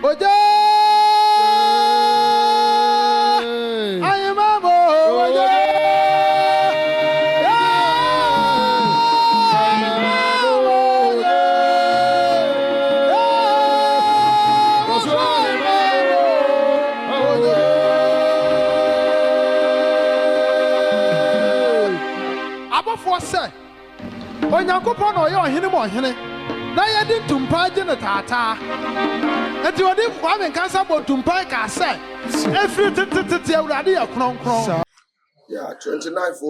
Oje ayemabo oje abofo se onyankopon no ye ohene mo ohene na ye di tumpa je ne tata enti odi Kwame Nkrumah bo tumpa ka se efri tete awurade ya kronkron. Yeah, 29th,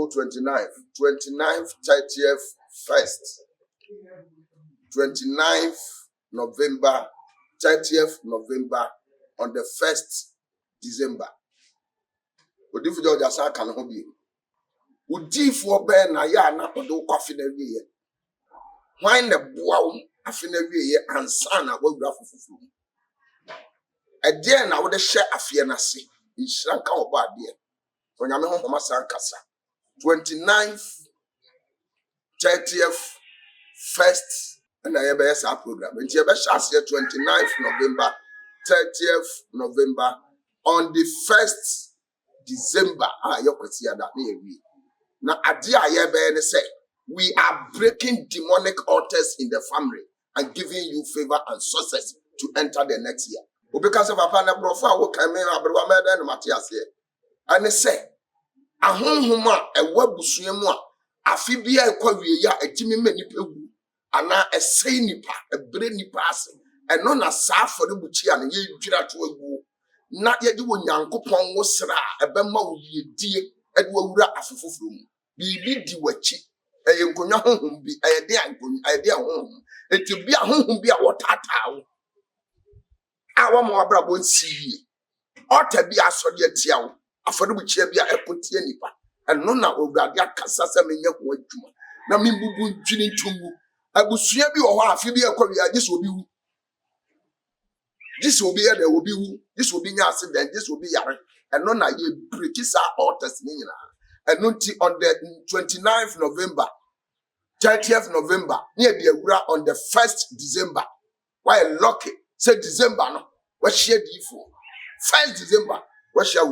30th, 1st. 29th November, 30th November, on the 1st December. Odi fu jo jasa kan ho bi. Udi fu be na ya na odo kwafi na wie ye. Hwan na boa wo afi na wie ye ansa na wawura fufufu. Ede na wo de hye afie na se. Nhira ka obo ade. Onyame ho homa sankasa. 29th, 30th, 1st, and I have a program. And you have 29th November, 30th November, on the 1st December. You could see that maybe. Now, say we are breaking demonic altars in the family and giving you favor and success to enter the next year. Because of a partner, Brofa, who came in, and Matthias here. And they say, ahonhoma ewabusuamu a afibia ekwawie ya etimi manipa gu ana esei nipa ebre nipa ase eno na saa fore buchi a na ye dwira to agu na ye de wonyankopon wo sra ebema wo yedie ede wawura afofoforo mu bibi di wachi eye nkonwa honhom bi eye de ankonwa eye de honhom enti bi ahonhom bi a wotatawo awa mo abrabo nsiye ota bi asode atiawo afọdụ buchie bia epotie nipa eno na owurade akasa se menye ho adwuma na membubu ntwini ntumu abusua bi wo ho afi bi ekwawi agye obi wu gye obi ya da obi wu gye obi nya accident gye obi yare eno na ye breakisa altars ni nyina eno ti on the 29th November 30th November near the awura on the 1st December why lucky say December no we share the ifo 1st December washia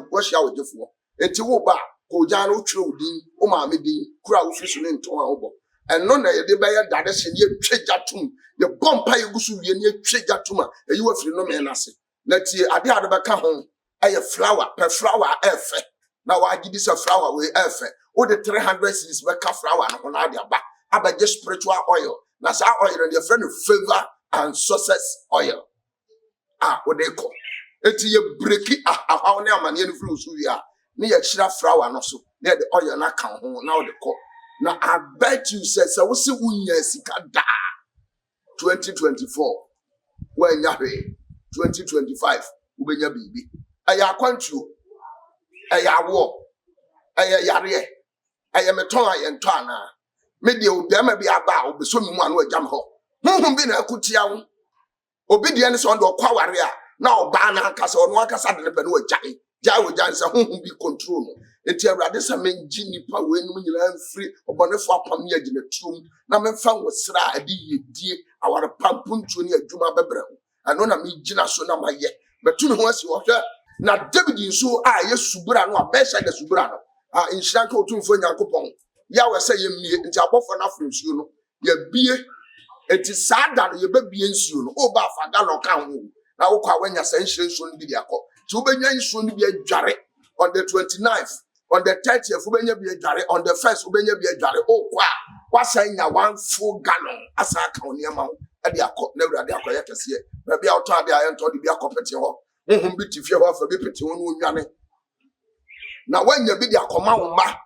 wojefo enti wo ba ko jana utwe odin o ma me din kura wo fisu ne nton a obo eno na ye de ba ya dade hye ye twajatum ye bompa ye gusu wie ne twajatum a eyi wa firi no me na se na tie ade ade ba ka ho aye flower per flower efe na wa gidi se flower we efe wo de 300 cedis be ka flower no na ade aba abaje spiritual oil na sa oil no de friend favor and success oil wo de ko eti ye breki ahaw ne amane ne fru so wi a ne ye chira flower no so ne de oil na kan ho na o de ko na I bet you say wo se wunya sika da 2024 when ya hwe 2025 ubenya bibi aya kwantro aya wo aya yare aya meton aye nto ana me de obi ama bi aba obeso mi mu anu agam ho honhom bi na akutia wo obi de ne so ndo kwa ware a na oba na akasa ono akasa de be no agyan jai wo jan se honhom bi control no enti awurade se menji nipa we enum nyina mfiri obonefo apam ne agina tuom na memfa wo sra ade yedie aware pampuntuo ne adwuma bebre ho ano na megina so na maye betu me ho asi wo hwe na David nso a ye subura no abesha de subura no inhira ka otumfo nyankopon ya we se ye mie enti abofo na afro nsuo no ye bie enti sada no ye ba bie nsuo no oba afaga no ka ho na wo kwa wanya san hire nsuo no bi de akọ ti wo benya nsuo no bi adware on the 29th on the 30th wo benya bi adware on the 1st wo benya bi adware o kwa wasanya 1 full gallon asa ka oni ama ho ade akọ na awurade akọ ya kese na bia oto ade ayento de bi akọpete ho honhom bi tifie ho afa bi pete ho no onwane na wanya bi de akọma wo ma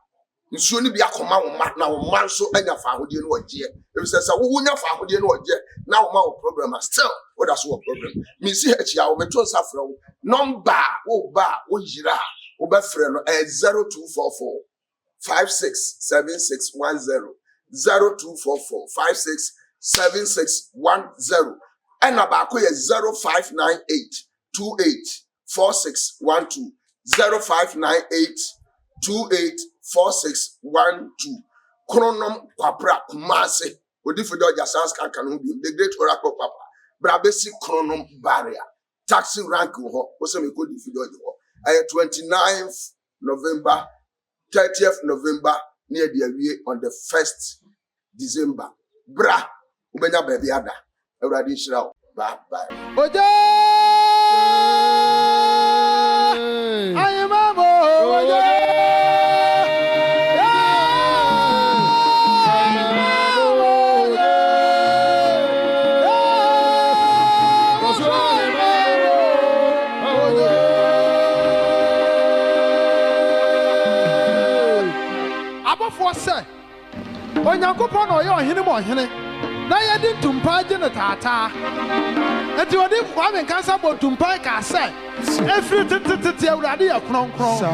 nsuo ni bi akọma wo ma na wo ma nso anya fa ahodie no wagye e se wo nya fa ahodie no wagye na wo ma wo problem still what that's what problem me see hia wo meto nsafra wo number wo ba wo yira wo ba frɛ no 0244 567610 0244 567610 and abako ye 0598 284612 0598 284612 Kronom kwapra kumase odifo do jasans kan kan ho bi the great oracle papa brabesi kronom barrier taxi rank ho wo se me ko di video de ho 29th November 30th November near the awie on the 1st December bra ubenya baby ada Ewurade nhyira wo bye bye Oje ayemamo oje Onyankopon no ye ohene mo ohene na ye di ntumpa gye ne taataa enti odi Kwame Nkrumah bo ntumpa ka se efiri tete Ewurade ya kronkron